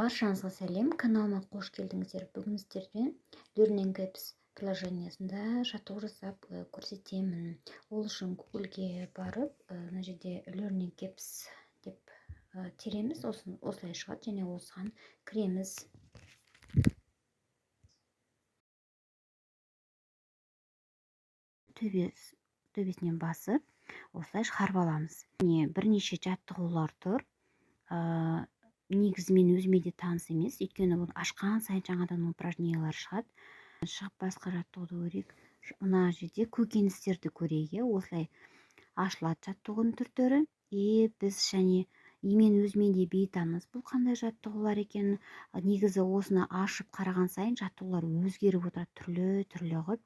Баршаңызға сәлем, каналыма қош келдіңіздер. Бүгін сіздерге Learning Apps приложениясында жаттығу жасап көрсетемін. Ол үшін Google-ге барып, мына жерде Learning Apps деп тереміз, осылай шығады, және осыған кіреміз. Төбесінен басып, осылай шығарып аламыз. Бірнеше жаттығулар тұр. Негізі мен өзіме де таныс емес, өйткені бұл ашқан сайын жаңадан упражнениялар шығады. Шығып басқа жаттығуды көрейік. Мына жерде көкөністерді көрейік. Осылай ашылады жаттығудың түрлері. Біз және мен өзіме де бейтаныс бұл қандай жаттығулар екенін. Негізі осыны ашып қараған сайын жаттығулар өзгеріп отырады, түрлі ғып.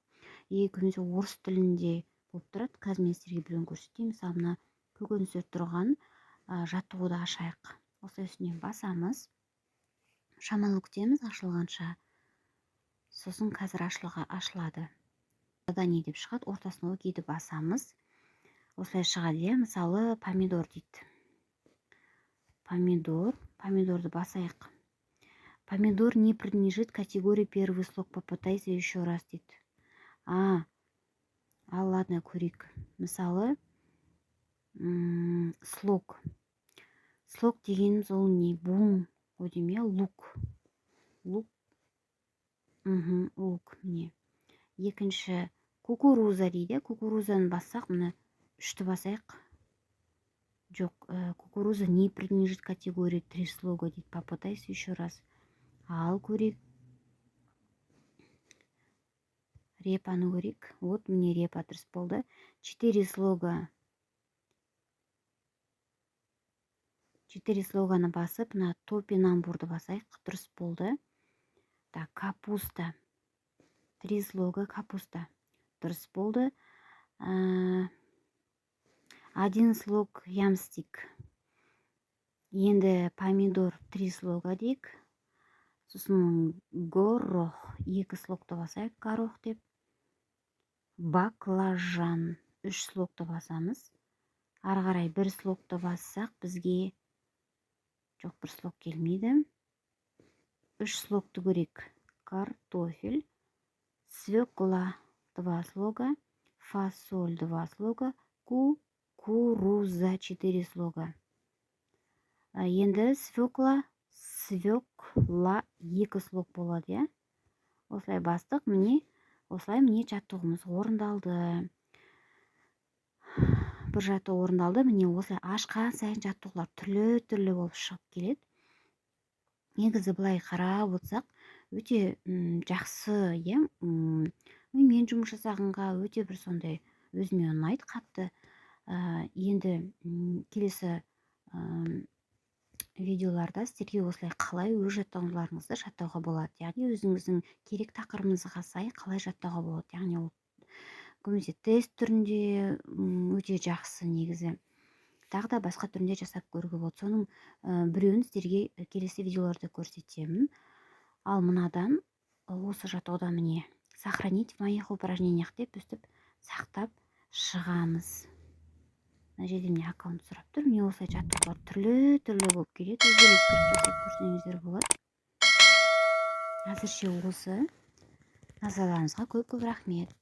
Көбінесе орыс тілінде болып тұрады. Қазір мен сіздерге біреуін көрсетейін. Мысалы, мына көкөністер тұрған жаттығуды ашайық. Осылай үстінен басамыз. Шамалы күтеміз ашылғанша. Сосын қазір ашылады. Задание деп шығады. Ортасына окейді басамыз. Осылай шығады. Мысалы, помидор дейді. Помидорды басайық. Помидор не принадлежит категории первый слог. Попытайся еще раз дейді. Ладно, көрейік. Мысалы, слог. Слог дегеніміз ол не? Бум. Өдеме, лук. Лук. Лук. Міне. Екінші, кукуруза дейді. Кукурузаны бассақ, міне, үшті басайық. Жоқ, кукуруза не принадлежит категории 3 слога дейді. Попытайся еще раз. Ал көрейік. Репаны көрейік. Вот, міне репа дұрыс болды. 4 слога. 4 слоганы басып, мына топинамбурды басайық. Дұрыс болды. Так, капуста. 3 слога капуста. Дұрыс болды. 1 слог ямстик. Енді помидор 3 слога дейік. Сосын горох. 2 слогты басайық. Горох деп. Баклажан. 3 слогты басамыз. Ары қарай 1 слогты бассақ, бізге жоқ, 1 слог келмейді. 3 слогты көрейік. Картофель. Свекла 2 слога. Фасоль 2 слога. Кукуруза 4 слога. Енді свекла 2 слог болады. Осылай бастық. Осылай жаттығуымыз орындалды. Бір жаттығу орындалды. Осылай ашқан сайын жаттығулар түрлі болып шығып келеді. Негізі былай қарап отырсақ, өте жақсы, мен жұмыс жасағанға өте бір сондай өзіме ұнайды қатты. Енді келесі видеоларда сіздерге осылай қалай өз жаттығуларыңызды жаттауға болады. Яғни өзіңіздің керек тақырыбыңызға сай қалай жаттауға болады. Яғни ол көбінесе тест түрінде өте жақсы негізі. Тағы да басқа түрінде жасап көруге болады. Соның біреуін сіздерге келесі видеоларда көрсетемін. Ал мынадан осы жаттығудан міне сохранить в моих упражнениях деп өстіп сақтап шығамыз. Мына жерде міне аккаунт сұрап тұр. Міне осылай жаттығулар түрлі болып келеді. Өздеріңіз кіріп жасап көрсеңіздер болады. Әзірше осы. Назарларыңызға көп рахмет.